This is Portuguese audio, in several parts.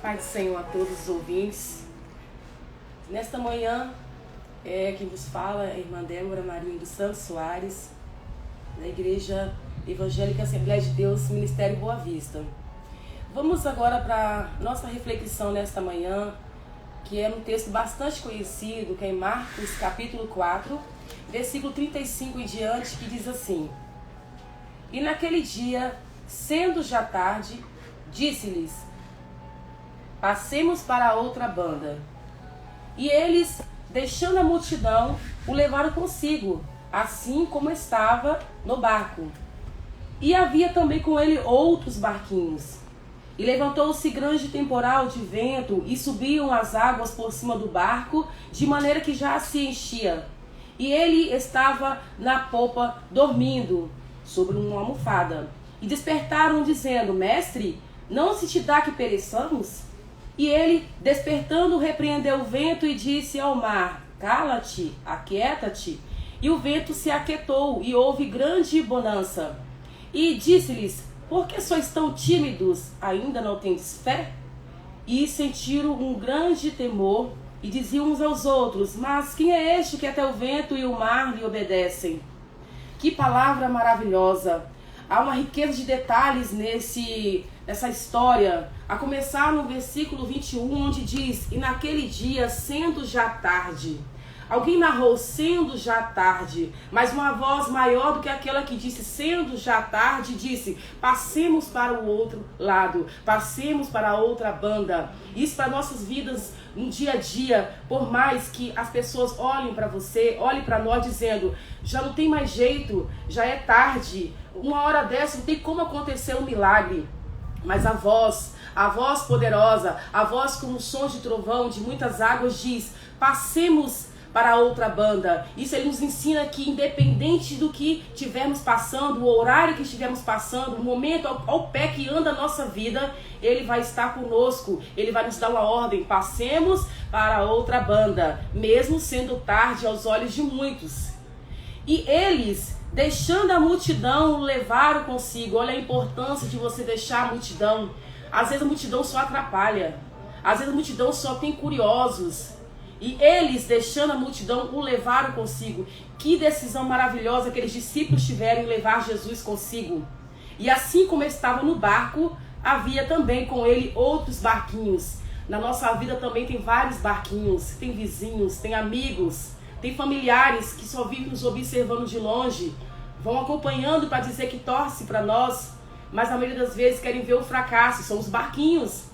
Pai do Senhor a todos os ouvintes. Nesta manhã, quem vos fala é a irmã Débora Marinho dos Santos Soares, da Igreja Evangélica Assembleia de Deus, Ministério Boa Vista. Vamos agora para nossa reflexão nesta manhã, que é um texto bastante conhecido, que é em Marcos capítulo 4, versículo 35 em diante, que diz assim: E naquele dia, sendo já tarde, disse-lhes: Passemos para a outra banda. E eles, deixando a multidão, o levaram consigo, assim como estava no barco. E havia também com ele outros barquinhos. E levantou-se grande temporal de vento, e subiam as águas por cima do barco, de maneira que já se enchia. E ele estava na popa, dormindo, sobre uma almofada. E despertaram, dizendo: Mestre, não se te dá que pereçamos? E ele, despertando, repreendeu o vento e disse ao mar: Cala-te, aquieta-te. E o vento se aquietou, e houve grande bonança. E disse-lhes: Por que sois tão tímidos? Ainda não tendes fé? E sentiram um grande temor, e diziam uns aos outros: Mas quem é este que até o vento e o mar lhe obedecem? Que palavra maravilhosa! Há uma riqueza de detalhes nessa história, a começar no versículo 21, onde diz: E naquele dia, sendo já tarde. Alguém narrou sendo já tarde, mas uma voz maior do que aquela que disse sendo já tarde, disse: Passemos para o outro lado, passemos para a outra banda. Isso para nossas vidas no dia a dia, por mais que as pessoas olhem para você, olhem para nós dizendo: já não tem mais jeito, já é tarde, uma hora dessa não tem como acontecer um milagre. Mas a voz poderosa, a voz como som de trovão de muitas águas diz: passemos para a outra banda. Isso ele nos ensina que independente do que estivermos passando, o horário que estivermos passando, o momento ao pé que anda a nossa vida, ele vai estar conosco, ele vai nos dar uma ordem: passemos para a outra banda, mesmo sendo tarde aos olhos de muitos. E eles, deixando a multidão, o levaram consigo. Olha a importância de você deixar a multidão. Às vezes a multidão só atrapalha, às vezes a multidão só tem curiosos. E eles, deixando a multidão, o levaram consigo. Que decisão maravilhosa aqueles discípulos tiveram em levar Jesus consigo. E assim como estava no barco, havia também com ele outros barquinhos. Na nossa vida também tem vários barquinhos. Tem vizinhos, tem amigos, tem familiares que só vivem nos observando de longe. Vão acompanhando para dizer que torce para nós, mas na maioria das vezes querem ver o fracasso. São os barquinhos.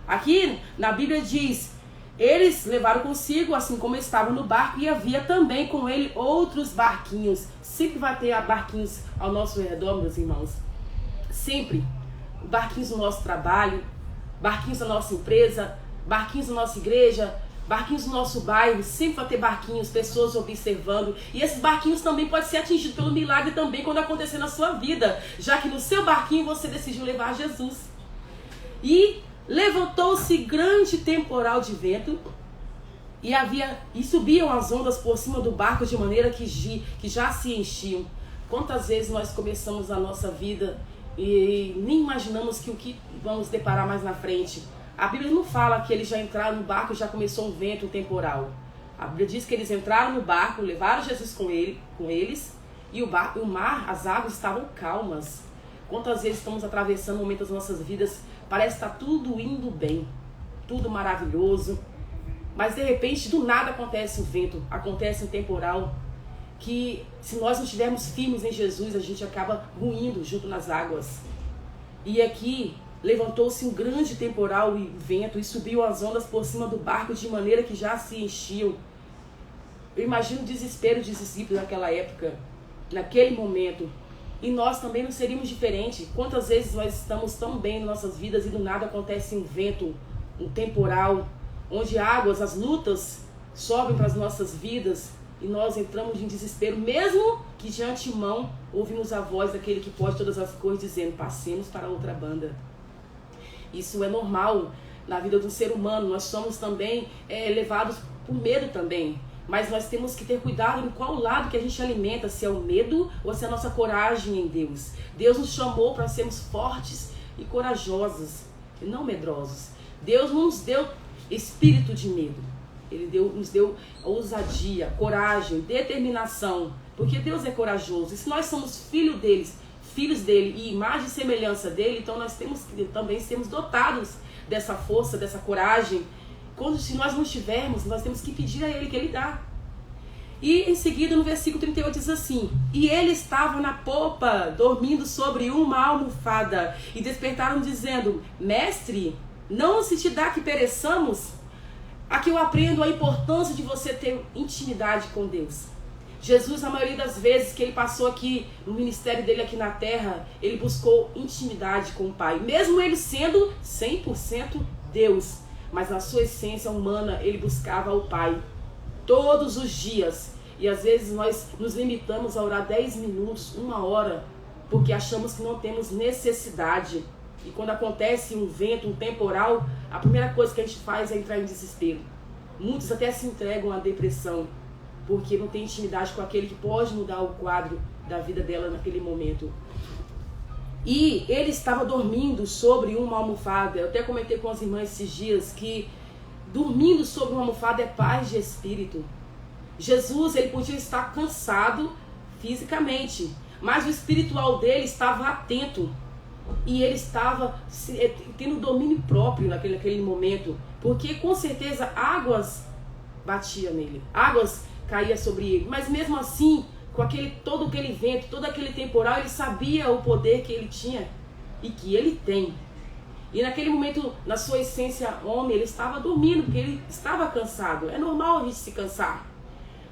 Aqui na Bíblia diz: eles levaram consigo, assim como estavam no barco, e havia também com ele outros barquinhos. Sempre vai ter barquinhos ao nosso redor, meus irmãos. Sempre. Barquinhos no nosso trabalho, barquinhos na nossa empresa, barquinhos na nossa igreja, barquinhos no nosso bairro. Sempre vai ter barquinhos, pessoas observando. E esses barquinhos também podem ser atingidos pelo milagre também quando acontecer na sua vida, já que no seu barquinho você decidiu levar Jesus. E levantou-se grande temporal de vento, e subiam as ondas por cima do barco de maneira que já se enchiam. Quantas vezes nós começamos a nossa vida e nem imaginamos o que vamos deparar mais na frente? A Bíblia não fala que eles já entraram no barco e já começou um vento, um temporal. A Bíblia diz que eles entraram no barco, levaram Jesus com eles, e o mar, as águas estavam calmas. Quantas vezes estamos atravessando momentos das nossas vidas, parece que está tudo indo bem, tudo maravilhoso, mas de repente do nada acontece um vento, acontece um temporal, que se nós não estivermos firmes em Jesus, a gente acaba ruindo junto nas águas. E aqui levantou-se um grande temporal e vento, e subiu as ondas por cima do barco de maneira que já se enchiam. Eu imagino o desespero dos discípulos naquela época, naquele momento. E nós também não seríamos diferentes. Quantas vezes nós estamos tão bem em nossas vidas e do nada acontece um vento, um temporal, onde águas, as lutas sobem para as nossas vidas e nós entramos em desespero, mesmo que de antemão ouvimos a voz daquele que pode todas as coisas dizendo: passemos para outra banda. Isso é normal na vida do ser humano. Nós somos também levados por medo também. Mas nós temos que ter cuidado em qual lado que a gente alimenta, se é o medo ou se é a nossa coragem em Deus. Deus nos chamou para sermos fortes e corajosos, e não medrosos. Deus não nos deu espírito de medo. Ele nos deu ousadia, coragem, determinação. Porque Deus é corajoso. E se nós somos filhos dele e imagem e semelhança dele, então nós também sermos dotados dessa força, dessa coragem. Se nós não estivermos, nós temos que pedir a ele que ele dá. E em seguida no versículo 38 diz assim: e ele estava na popa, dormindo sobre uma almofada, e despertaram dizendo: mestre, não se te dá que pereçamos? Aqui eu aprendo a importância de você ter intimidade com Deus. Jesus, a maioria das vezes que ele passou aqui no ministério dele aqui na terra, ele buscou intimidade com o Pai, mesmo ele sendo 100% Deus, mas na sua essência humana ele buscava o Pai todos os dias. E às vezes nós nos limitamos a orar 10 minutos, 1 hora, porque achamos que não temos necessidade. E quando acontece um vento, um temporal, a primeira coisa que a gente faz é entrar em desespero. Muitos até se entregam à depressão, porque não tem intimidade com aquele que pode mudar o quadro da vida dela naquele momento. E ele estava dormindo sobre uma almofada. Eu até comentei com as irmãs esses dias que dormindo sobre uma almofada é paz de espírito. Jesus, ele podia estar cansado fisicamente, mas o espiritual dele estava atento. E ele estava tendo domínio próprio naquele momento, porque com certeza águas batiam nele, águas caíam sobre ele, mas mesmo assim, com todo aquele vento, todo aquele temporal, ele sabia o poder que ele tinha e que ele tem. E naquele momento, na sua essência homem, ele estava dormindo, porque ele estava cansado. É normal a gente se cansar,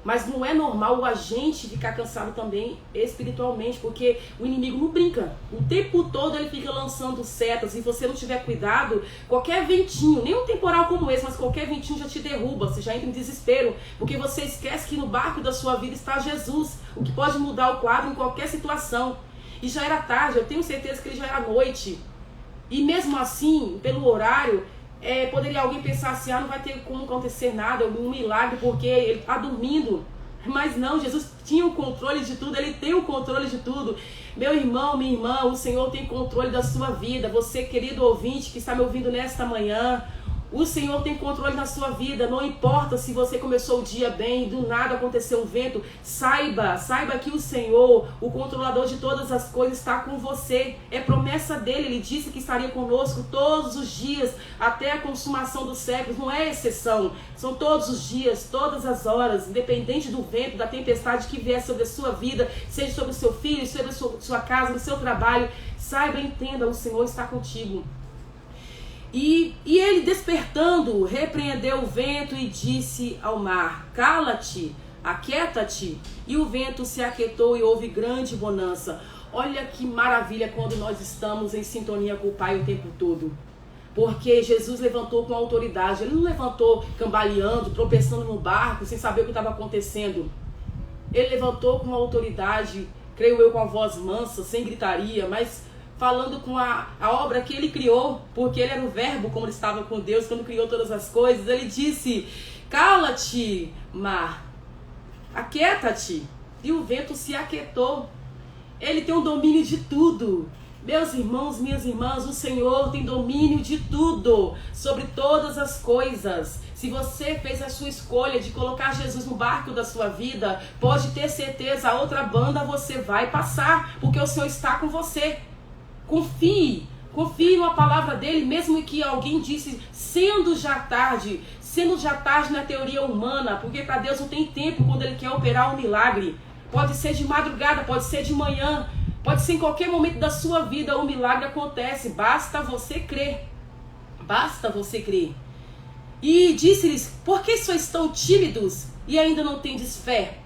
mas não é normal a gente ficar cansado também espiritualmente, porque o inimigo não brinca. O tempo todo ele fica lançando setas, e se você não tiver cuidado, qualquer ventinho, nem um temporal como esse, mas qualquer ventinho já te derruba, você já entra em desespero, porque você esquece que no barco da sua vida está Jesus, o que pode mudar o quadro em qualquer situação. E já era tarde, eu tenho certeza que ele já era noite. E mesmo assim, pelo horário, poderia alguém pensar assim: não vai ter como acontecer nada, um milagre, porque ele está dormindo. Mas não, Jesus tinha o controle de tudo, ele tem o controle de tudo. Meu irmão, minha irmã, o Senhor tem controle da sua vida. Você, querido ouvinte que está me ouvindo nesta manhã, o Senhor tem controle na sua vida. Não importa se você começou o dia bem, do nada aconteceu um vento. Saiba que o Senhor, o controlador de todas as coisas, está com você. É promessa dele, ele disse que estaria conosco todos os dias, até a consumação dos séculos. Não é exceção, são todos os dias, todas as horas, independente do vento, da tempestade que vier sobre a sua vida, seja sobre o seu filho, sobre a sua casa, no seu trabalho. Saiba, entenda, o Senhor está contigo. E ele, despertando, repreendeu o vento e disse ao mar: cala-te, aquieta-te. E o vento se aquietou e houve grande bonança. Olha que maravilha quando nós estamos em sintonia com o Pai o tempo todo. Porque Jesus levantou com autoridade. Ele não levantou cambaleando, tropeçando no barco, sem saber o que estava acontecendo. Ele levantou com autoridade, creio eu, com a voz mansa, sem gritaria, mas falando com a obra que ele criou, porque ele era o verbo, como ele estava com Deus quando criou todas as coisas. Ele disse: cala-te, mar, aquieta-te. E o vento se aquietou. Ele tem o domínio de tudo. Meus irmãos, minhas irmãs, o Senhor tem domínio de tudo, sobre todas as coisas. Se você fez a sua escolha de colocar Jesus no barco da sua vida, pode ter certeza, a outra banda você vai passar, porque o Senhor está com você. Confie na palavra dele, mesmo que alguém disse sendo já tarde na teoria humana, porque para Deus não tem tempo quando ele quer operar um milagre. Pode ser de madrugada, pode ser de manhã, pode ser em qualquer momento da sua vida, o milagre acontece, basta você crer. Basta você crer. E disse-lhes: por que sois tão tímidos e ainda não tendes fé?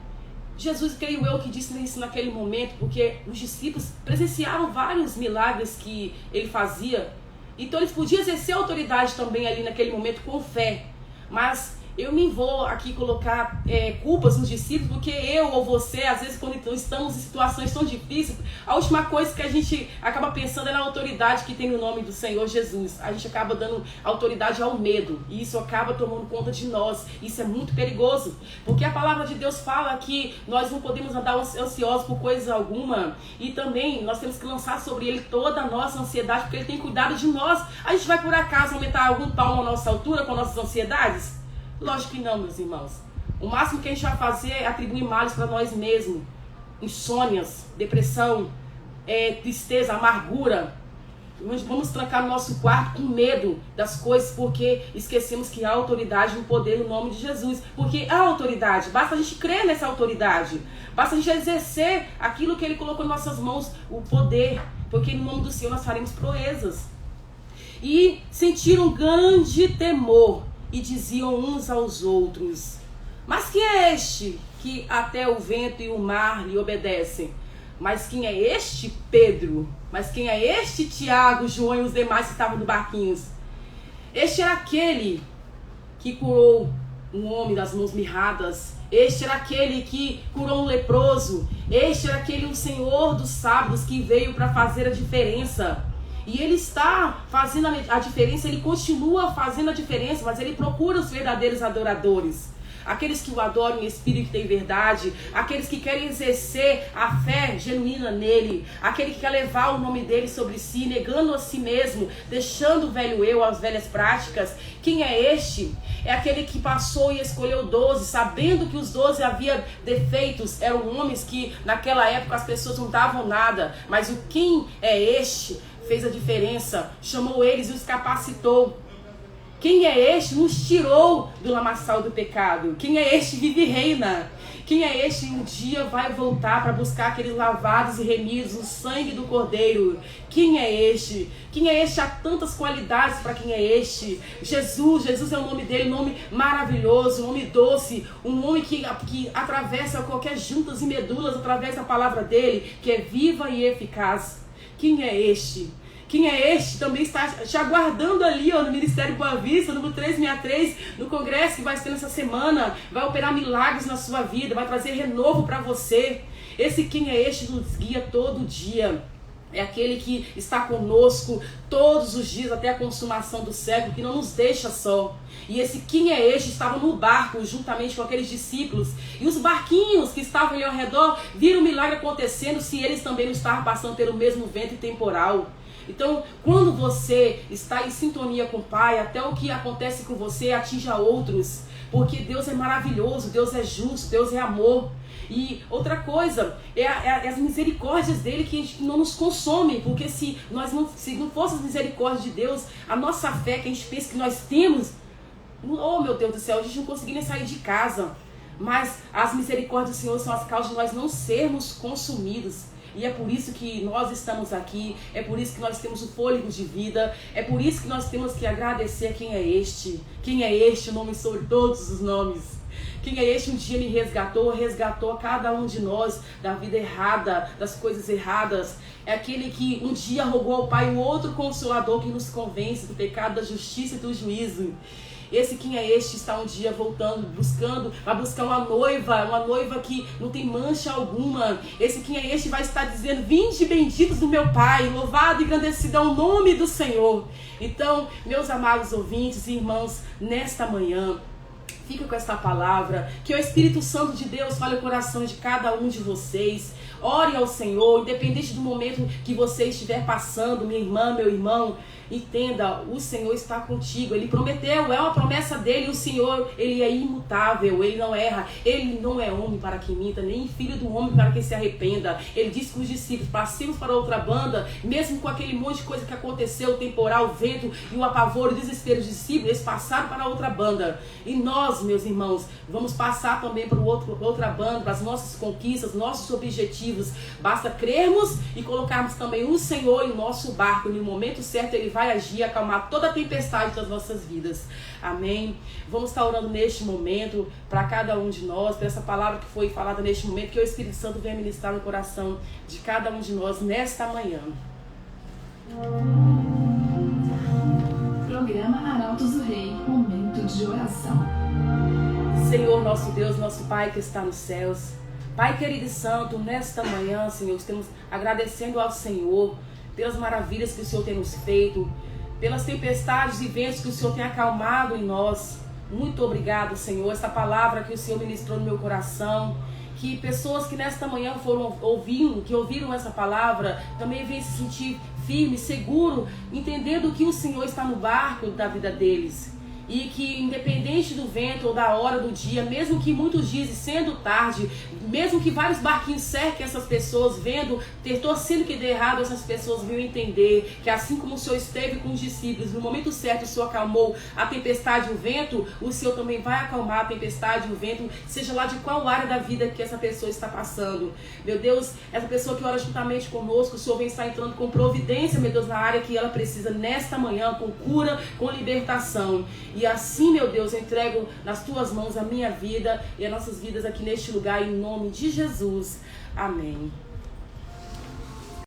Jesus, creio eu, que disse isso naquele momento, porque os discípulos presenciaram vários milagres que ele fazia. Então eles podiam exercer autoridade também ali naquele momento com fé. Mas eu nem vou aqui colocar culpas nos discípulos, porque eu ou você, às vezes quando estamos em situações tão difíceis, a última coisa que a gente acaba pensando é na autoridade que tem no nome do Senhor Jesus. A gente acaba dando autoridade ao medo, e isso acaba tomando conta de nós. Isso é muito perigoso, porque a palavra de Deus fala que nós não podemos andar ansiosos por coisa alguma, e também nós temos que lançar sobre Ele toda a nossa ansiedade, porque Ele tem cuidado de nós. A gente vai por acaso aumentar algum palmo à nossa altura com nossas ansiedades? Lógico que não, meus irmãos. O máximo que a gente vai fazer é atribuir males para nós mesmos. Insônias, depressão, tristeza, amargura. Vamos trancar no nosso quarto com medo das coisas, porque esquecemos que há autoridade no poder no nome de Jesus. Porque há autoridade, basta a gente crer nessa autoridade. Basta a gente exercer aquilo que Ele colocou em nossas mãos, o poder. Porque no nome do Senhor nós faremos proezas. E sentiram um grande temor e diziam uns aos outros: mas quem é este que até o vento e o mar lhe obedecem? Mas quem é este Pedro? Mas quem é este Tiago, João e os demais que estavam no barquinho? Este era aquele que curou um homem das mãos mirradas. Este era aquele que curou um leproso. Este era aquele o Senhor dos sábados que veio para fazer a diferença. E Ele está fazendo a diferença, Ele continua fazendo a diferença, mas Ele procura os verdadeiros adoradores. Aqueles que o adoram em espírito e em verdade, aqueles que querem exercer a fé genuína nele, aquele que quer levar o nome dele sobre si, negando a si mesmo, deixando o velho eu, as velhas práticas. Quem é este? É aquele que passou e escolheu 12, sabendo que os 12 havia defeitos, eram homens que naquela época as pessoas não davam nada, mas o quem é este fez a diferença, chamou eles e os capacitou. Quem é este? Nos tirou do lamaçal do pecado. Quem é este? Vive e reina. Quem é este? Um dia vai voltar para buscar aqueles lavados e remidos no sangue do Cordeiro. Quem é este? Quem é este? Há tantas qualidades para quem é este. Jesus. Jesus é o nome dele, um nome maravilhoso, um nome doce, um nome que atravessa qualquer juntas e medulas através da palavra dele, que é viva e eficaz. Quem é este? Quem é este? Também está te aguardando ali, no Ministério Boa Vista, número 363, no congresso que vai ser nessa semana. Vai operar milagres na sua vida, vai trazer renovo para você. Esse quem é este nos guia todo dia. É aquele que está conosco todos os dias até a consumação do século, que não nos deixa só. E esse quem é este estava no barco juntamente com aqueles discípulos. E os barquinhos que estavam ali ao redor viram o milagre acontecendo, se eles também não estavam passando pelo mesmo vento temporal. Então, quando você está em sintonia com o Pai, até o que acontece com você atinja outros. Porque Deus é maravilhoso, Deus é justo, Deus é amor. E outra coisa, é as misericórdias dele que não nos consomem. Porque se não fossem as misericórdias de Deus, a nossa fé que a gente pensa que nós temos, oh meu Deus do céu, a gente não conseguiria sair de casa. Mas as misericórdias do Senhor são as causas de nós não sermos consumidos. E é por isso que nós estamos aqui, é por isso que nós temos o fôlego de vida, é por isso que nós temos que agradecer a quem é este. Quem é este, o nome sobre todos os nomes. Quem é este? Um dia me resgatou a cada um de nós da vida errada, das coisas erradas. É aquele que um dia rogou ao Pai, o outro Consolador que nos convence do pecado, da justiça e do juízo. Esse quem é este está um dia voltando, vai buscar uma noiva que não tem mancha alguma. Esse quem é este vai estar dizendo: vinde benditos do meu Pai, louvado e engrandecido é o nome do Senhor. Então, meus amados ouvintes e irmãos, nesta manhã, fica com esta palavra, que o Espírito Santo de Deus fale o coração de cada um de vocês. Ore ao Senhor, independente do momento que você estiver passando, minha irmã, meu irmão. Entenda, o Senhor está contigo. Ele prometeu, é uma promessa dele. O Senhor, ele é imutável, ele não erra. Ele não é homem para que minta, nem filho do homem para que se arrependa. Ele disse com os discípulos: passemos para outra banda, mesmo com aquele monte de coisa que aconteceu, o temporal, o vento e o apavoro, o desespero dos discípulos, eles passaram para outra banda. E nós, meus irmãos, vamos passar também para outra banda, para as nossas conquistas, nossos objetivos. Basta crermos e colocarmos também o Senhor em nosso barco. E no momento certo ele vai agir e acalmar toda a tempestade das nossas vidas. Amém? Vamos estar orando neste momento para cada um de nós, para essa palavra que foi falada neste momento, que o Espírito Santo venha ministrar no coração de cada um de nós nesta manhã. Programa Arautos do Rei, momento de oração. Senhor, nosso Deus, nosso Pai que está nos céus, Pai querido e santo, nesta manhã, Senhor, estamos agradecendo ao Senhor pelas maravilhas que o Senhor tem nos feito, pelas tempestades e ventos que o Senhor tem acalmado em nós. Muito obrigado, Senhor, essa palavra que o Senhor ministrou no meu coração, que pessoas que nesta manhã foram ouvindo, que ouviram essa palavra, também venham se sentir firme, seguro, entendendo que o Senhor está no barco da vida deles. E que independente do vento ou da hora do dia, mesmo que muitos dias sendo tarde, mesmo que vários barquinhos cerquem essas pessoas, vendo, torcendo que dê errado, essas pessoas venham entender que assim como o Senhor esteve com os discípulos, no momento certo o Senhor acalmou a tempestade e o vento, o Senhor também vai acalmar a tempestade e o vento, seja lá de qual área da vida que essa pessoa está passando. Meu Deus, essa pessoa que ora juntamente conosco, o Senhor vem estar entrando com providência, meu Deus, na área que ela precisa nesta manhã, com cura, com libertação. E assim, meu Deus, eu entrego nas tuas mãos a minha vida e as nossas vidas aqui neste lugar, em nome de Jesus. Amém.